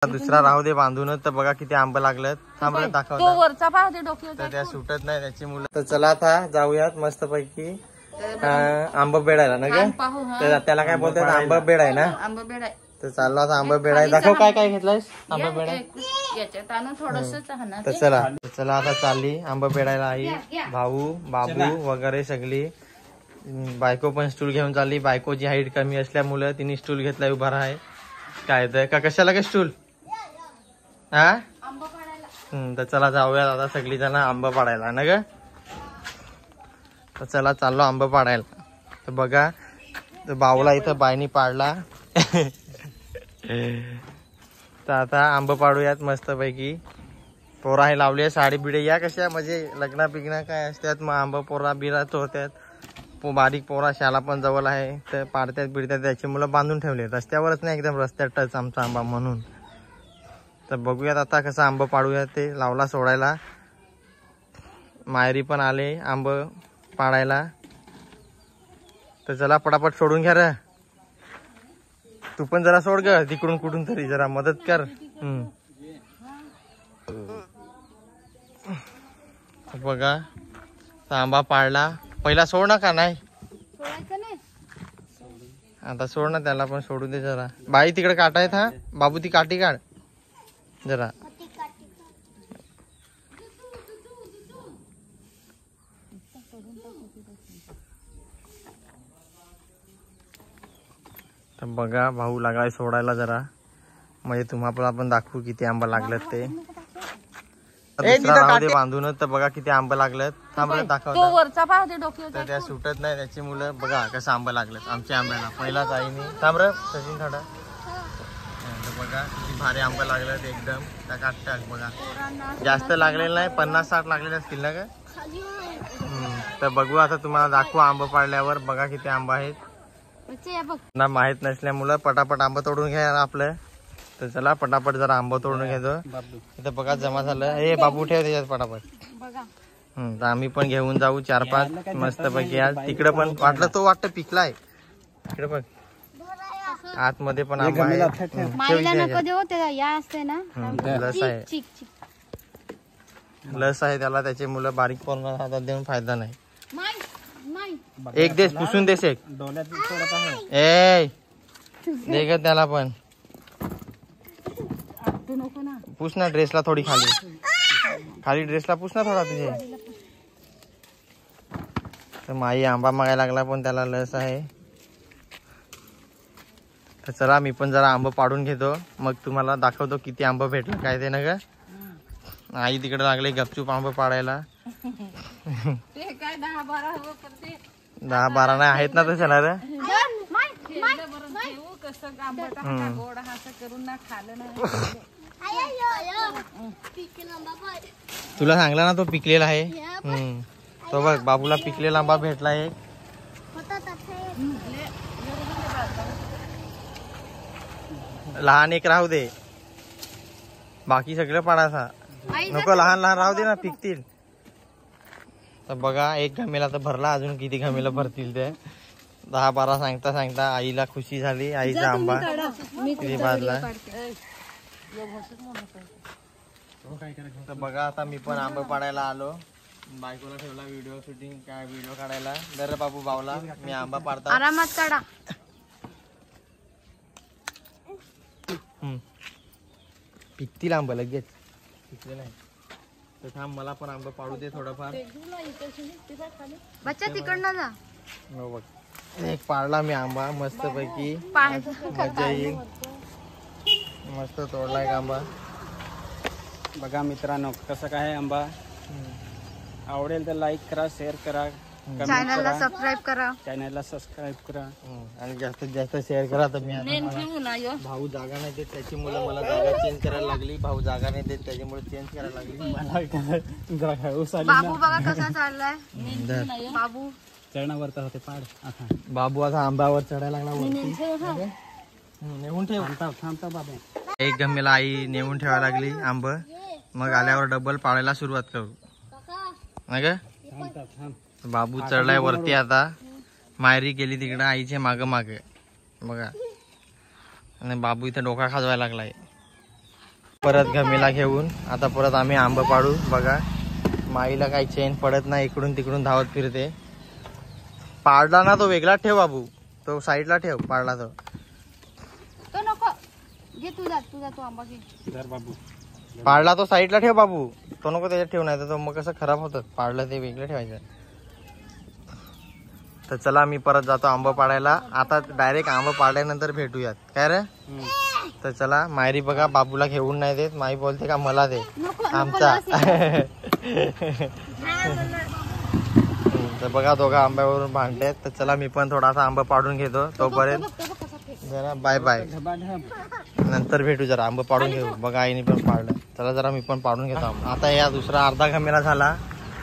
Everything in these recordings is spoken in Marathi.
दुसरा राहू दे बांधूनच. तर बघा किती आंबे लागलेत. थांबले दाखवतो. वरचा पाहते डोक्यावर तर त्या सुटत नाही त्याची मुलं. तर चला आता जाऊयात मस्त पैकी आंबा बेडायला ना ग. तर त्याला काय बोलतात आंबा बेड आहे ना. आंबा बेड आहे. तर चाललो आता आंबा बेड आहे. दाखव काय काय घेतलंयस आंबा बेड आहे. याच्यात आणून थोडस तर चला आता चालली आंबा बेडायला. आई भाऊ बाबू वगैरे सगळी. बायको पण स्टूल घेऊन चालली. बायकोची हाईट कमी असल्यामुळे तिने स्टूल घेतलाय उभा आहे. काय तर का कशाला काय स्टूल हा. तर चला जाऊयात आता सगळी जण आंबा पाडायला ना ग. तर चला चाललो आंबा पाडायला. तर बघा तर बाऊला इथं बायनी पाडला. तर आता आंबा पाडूयात मस्त पैकी. पोरा हे लावली आहे साडी बिडे या कशा म्हणजे लग्न पिग्न काय असतात मग आंबा पोरा बिरा होत्यात. बारीक पोरा शाला पण जवळ आहे तर पाडत्यात बिडत्यात. त्याची मुलं बांधून ठेवले रस्त्यावरच नाही एकदम रस्त्यात टच आमचा आंबा म्हणून. तर बघूयात आता कसं आंबा पाडूयात. ते लावला सोडायला. मायरी पण आले आंब पाडायला. तर चला पटापट सोडून घ्या रे. तू पण जरा सोड ग तिकडून कुठून तरी जरा मदत कर. बघा आंबा पाडला. पहिला सोड ना का नाही आता सोड ना त्याला पण सोडू दे जरा. बाई तिकडे काटा आहेत हा बाबू ती काठी काढ जरा. तर बघा भाऊ लागलाय सोडायला जरा. म्हणजे तुम्हाला पण दाखवू किती आंबा लागलेत ते. बांधूनच. तर बघा किती आंबे लागलेत. थांबले दाखवतो. वरचा पाहते डोक्यावर. तर त्या सुटत नाही त्याची मुलं. बघा कसं आंबे लागलेत आमच्या आंब्याला. पहिलाच आईने थांब रे सचिन थोडा. बघा किती भारी आंबे लागलेत एकदम टाक बघा. जास्त लागलेलं नाही 50-60 लागलेले असतील ना का. तर बघू आता तुम्हाला दाखवू आंबा पाडल्यावर. बघा किती आंबा आहेत ना. माहित नसल्यामुळं पटापट आंबा तोडून घ्या आपलं. तर चला पटापट जरा आंबा तोडून घेतो. इथं बघा जमा झालं. हे बाबू ठेव त्याच्यात पटापट. तर आम्ही पण घेऊन जाऊ 4-5 मस्त पैकी. आज तिकडे पण वाटलं तो वाटतं पिकलाय. तिकडे पण आतमध्ये पण आंबा आहे. लस आहे त्याला. त्याचे मुलं बारीक पण हातात देऊन फायदा नाही. एक देश पुसून देश एक ए दे ग त्याला पण. पुस ना ड्रेसला थोडी खाली ड्रेसला पुस ना थोडा तुझे. तर माई आंबा मागायला लागला पण त्याला लस आहे. तर चला मी पण जरा आंबा पाडून घेतो. मग तुम्हाला दाखवतो किती आंबा भेटलं काय ते ना ग. आई तिकडे लागले गपचूप आंबा पाडायला. 10-12 नाही आहेत ना तसं ना रे. तुला सांगला ना तो पिकलेला आहे. तो बघ बाबूला पिकलेला आंबा भेटला एक. लहान एक राहू दे बाकी सगळं पाडायचा नको. लहान राहू दे ना पिकतील. तर बघा एक घमेला तर भरला. अजून किती घमेला भरतील ते. 10-12 सांगता आईला खुशी झाली. आईचा आंबा किती भाजला. तर बघा आता मी पण आंबा पाडायला आलो. बायकोला ठेवला व्हिडिओ शूटिंग काय व्हिडिओ काढायला. दर बाबू बावला मी आंबा पाडता. आरामात काढा. पिकतील आंबा लगेच पिकले नाही. तर थांब मला पण आंबा पाडू दे थोडंफार. बच्चा तिकडनं जा. हो बघ एक पाडला मी आंबा मस्त पैकी. मजा येईल. मस्त तोडलाय आंबा. बघा मित्रांनो कसं काय आंबा. आवडेल तर लाईक करा शेअर करा चॅनलला सबस्क्राईब करा. आणि जास्तीत जास्त शेअर करा. तर मी भाऊ जागा नाही देत त्याची मुलं मला जागा चेंज करायला लागली. भाऊ जागा नाही देत त्याच्यामुळे चेंज करायला लागली. बाबू बघा कसा चाललाय. बाबू चढणावर तर होते पाड. बाबू आता आंब्यावर चढायला लागला वरती. नेऊन ठेव. थांबता बाबा. एक गमेला आई नेऊन ठेवायला लागली आंब. मग आल्यावर डबल पाडायला सुरुवात करू ना ग. बाबू चढलाय वरती आता. मायरी गेली तिकडे आईचे माग बघा. आणि बाबू इथं डोका खाजवायला लागलाय. परत गमीला घेऊन आता परत आम्ही आंबा पाडू. बघा माईला काही चेन पडत नाही, इकडून तिकडून धावत फिरते. पाडला ना तो वेगळा ठेव बाबू, तो साईडला ठेव. पाडला तो नको घे, तुझा तो आंबा घे. धर बाबू. पाडला तो साईडला ठेव बाबू, तो नको त्याच्यात ठेव, नाही तर तो मग कसं खराब होतं. पाडलं ते वेगळं ठेवायचं. तर चला मी परत जातो आंबा पाडायला. आता डायरेक्ट आंबा पाडल्यानंतर भेटूयात काय रे. तर चला मायरी बघा बाबूला घेऊन नाही देत. माई बोलते का मला दे आमचा. तर बघा दोघं आंब्यावरून भांडलेत. तर चला मी पण थोडासा आंबा पाडून घेतो. तोपर्यंत जरा बाय बाय, नंतर भेटू. जरा आंबा पाडून घेऊ. बघा आईने पण पाडलं. चला जरा मी पण पाडून घेतो. आता या दुसरा अर्धा घमेला झाला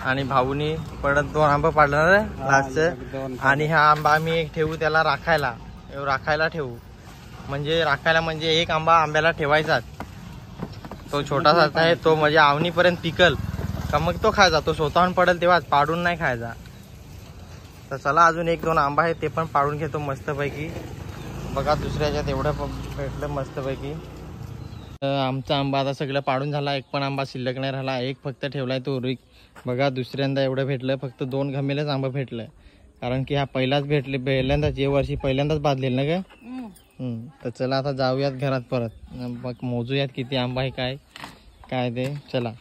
आणि भाऊनी परत 2 आंबा पाडला रे लास्टचं. आणि हा आंबा आम्ही एक ठेवू त्याला राखायला ठेवू. म्हणजे राखायला म्हणजे एक आंबा आंब्याला ठेवायचा. तो छोटासा आहे तो, म्हणजे आवणीपर्यंत पिकल का मग तो खायचा. तो स्वतःहून पडेल तेव्हाच, पाडून नाही खायचा. तर चला अजून 1-2 आंबा आहे ते पण पाडून घेतो मस्तपैकी. बघा दुसऱ्याच्यात एवढं भेटलं मस्तपैकी. आमचा आंबा आता सगळं पाडून झाला. एक पण आंबा शिल्लक नाही राहिला. एक फक्त ठेवलाय तो रिक. बघा दुसऱ्यांदा एवढं भेटलं. फक्त 2 घमेलच आंबा भेटलं, कारण की हा पहिल्यांदाच या वर्षी पहिल्यांदाच बांधलेलं ना ग. तर चला आता जाऊयात घरात परत. मग मोजूयात किती आंबा आहे काय ते. चला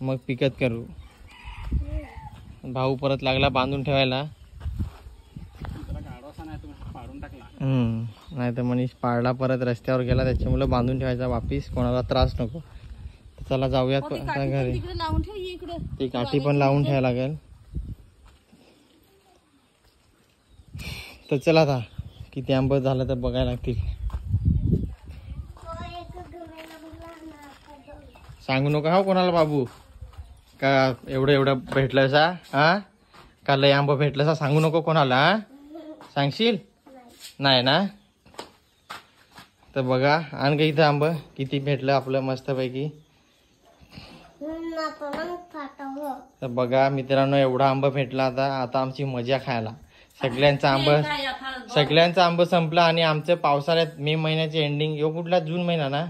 मग पिकत करू. भाऊ परत लागला बांधून ठेवायला. नाही तर मनीष पाडला परत रस्त्यावर गेला, त्याच्यामुळे बांधून ठेवायचा वापिस, कोणाला त्रास नको. चला जाऊयात आता घरी. ती काठी पण लावून ठेवायला लागेल. तर चला आता किती आंबा झालं तर बघायला लागतील. सांगू नका हो कोणाला बाबू का एवढं भेटलं सा. हा का लय आंबा भेटलं सा सांगू नको कोणाला. हा सांगशील नाही ना. तर बघा आण का इथं आंबा किती भेटलं आपलं मस्तपैकी. तर बघा मित्रांनो एवढा आंबा भेटला. आता आमची मजा खायला. सगळ्यांचा आंबा संपला आणि आमचं पावसाळ्यात मे महिन्याची एंडिंग, यो कुठला जून महिना ना,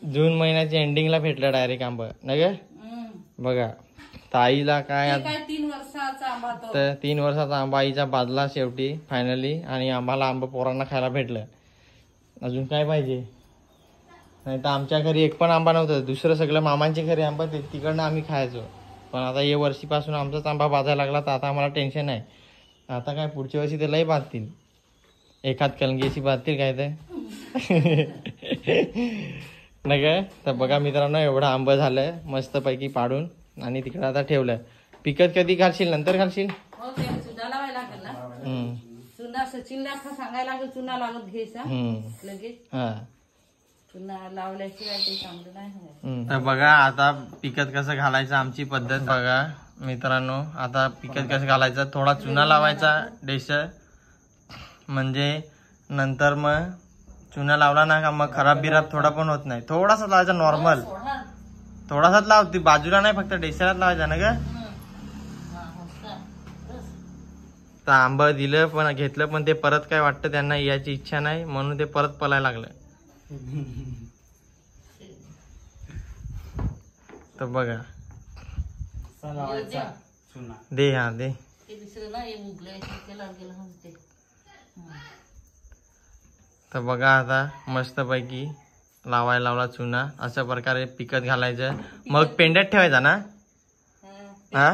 जून महिन्याच्या एंडिंगला भेटला डायरेक्ट आंबा ना ग. बघा ताईला काय 3 वर्षाचा आंबा. तर 3 वर्षाचा आंबा आईचा बाजला शेवटी फायनली. आणि आम्हाला आंबा पोरांना खायला भेटलं. अजून काय पाहिजे. नाही तर आमच्या घरी एक पण आंबा नव्हतं. दुसरं सगळं मामांच्या घरी आंबा तिकडनं आम्ही खायचो. पण आता या वर्षीपासून आमचाच आंबा बाजायला लागला. तर आता आम्हाला टेन्शन आहे. आता काय पुढच्या वर्षी तर लई बांधतील. एखाद कलंगीशी बांधतील काय तर नाही काय. तर बघा मित्रांनो एवढा आंबा झालंय मस्तपैकी पाडून आणि तिकडे आता ठेवलंय. पिकत कधी घालशील, नंतर घालशील. सांगायला लागेल चुना लावत घ्यायचा लगेच. तर बघा आता पिकत कसं घालायचं आमची पद्धत बघा मित्रांनो. आता पिकत कसं घालायचं, थोडा चुना लावायचा डेस, म्हणजे नंतर मग चुना लावला ना का मग खराब बिराब थोडा पण होत नाही. थोडासा लावायचा नॉर्मल, थोडासाच लाव. ती बाजूला नाही फक्त डेशालाच लावायचा ना ग. तर आंबा दिलं पण घेतलं पण ते परत काय वाटतं त्यांना याची इच्छा नाही म्हणून ते परत पलायला लागलं. तर बघा दे हा दे. तर बघा आता मस्तपैकी लावायला लावला चुना. अशा प्रकारे पिकत घालायचं. मग पेंड्यात ठेवायचा ना. हा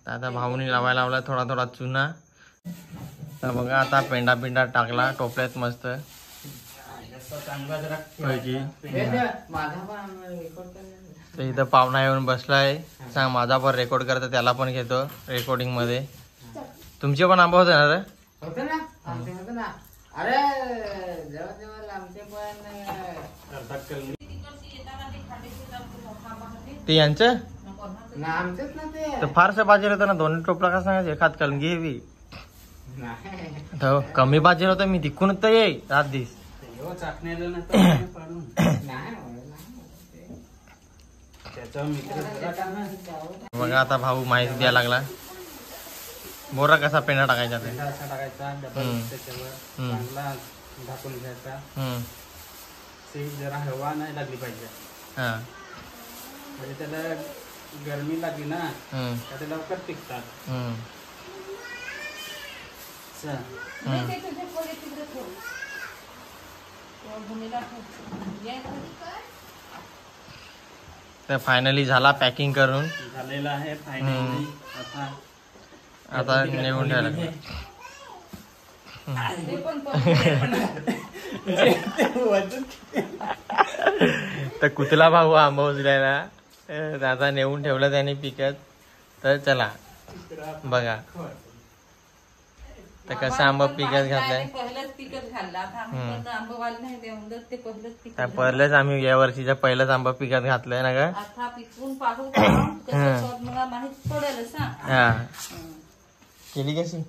आता भाऊनी लावायला लावला थोडा थोडा चुना. तर बघा आता पेंडा टाकला टोपल्यात मस्त पैकी. तर इथं पाहुणा येऊन बसलाय. सांग माझा पण रेकॉर्ड करतो, त्याला पण घेतो रेकॉर्डिंग मध्ये. तुमचे पण आंबा होते ना रे. ते यांचं तर फारसं बाजेल होतं ना. 2 टोपला का सांगायचं. एखाद कलंगी हेवी कमी बाजेल होतं. मी तिकूनच तर येई रात दिस. बघा आता भाऊ माहिती द्यायला लागला. बोरा कसा पेंडा टाकायचा ते. अशी जरा हवा नाही लागली पाहिजे, हा म्हणजे त्याला गरमी लागली ना हम्म, तर ते लवकर पिकतात. हम्म, असं. नाही, ते तुझे पोळे तिकडे ठेव. तो भूमीला ठेव. ये इकडे. तर फायनली झाला पॅकिंग करून. झालेलं आहे फायनली. आता नेऊन ठेवलं. ते पण पोळे. तर कुतला भाऊ आंबा उचलायला आता नेऊन ठेवलं त्याने पिकत. तर चला बघा तर कसं आंबा पिकत घातलाय. पहिलंच पिकत घालला. आता आम्ही आंबावाले नाही देऊन देत, ते पहिलंच पिकत तर पहिलंच आम्ही या वर्षीचा पहिलाच आंबा पिकत घातलाय ना ग. आता पिकवून पाहू कसं स्वाद मला माहित पडेलच ना. हा केली कशी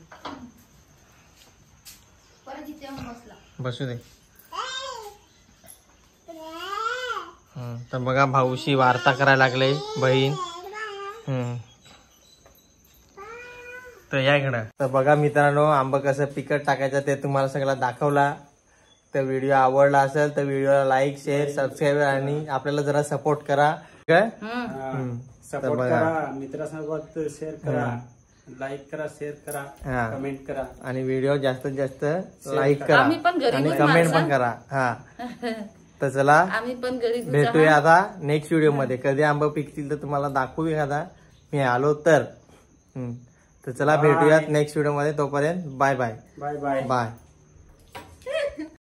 परत इथे येऊन बसला. बसू दे. तर बघा भाऊशी वार्ता करायला लागले बहीण. तर या इकडं. तर बघा मित्रांनो आंबा कसं पिकट टाकायचं ते तुम्हाला सगळं दाखवला. तर व्हिडिओ आवडला असेल तर व्हिडिओला लाईक शेअर सबस्क्राईब आणि आपल्याला जरा सपोर्ट करा काय. सपोर्ट करा, मित्रासोबत शेअर करा, लाईक करा, शेअर करा, हा. कमेंट करा आणि व्हिडिओ जास्तीत जास्त लाईक करा आम्ही पण गरीब आणि आहोत कमेंट पण माणसं. करा. हा तर चला आम्ही पण गरीब भेटूया आता नेक्स्ट व्हिडिओ मध्ये. कधी आंबा पिकतील तर तुम्हाला दाखवू एखादा मी आलो तर. तर चला भेटूयात नेक्स्ट व्हिडिओ मध्ये. तोपर्यंत bye bye bye bye. Bye.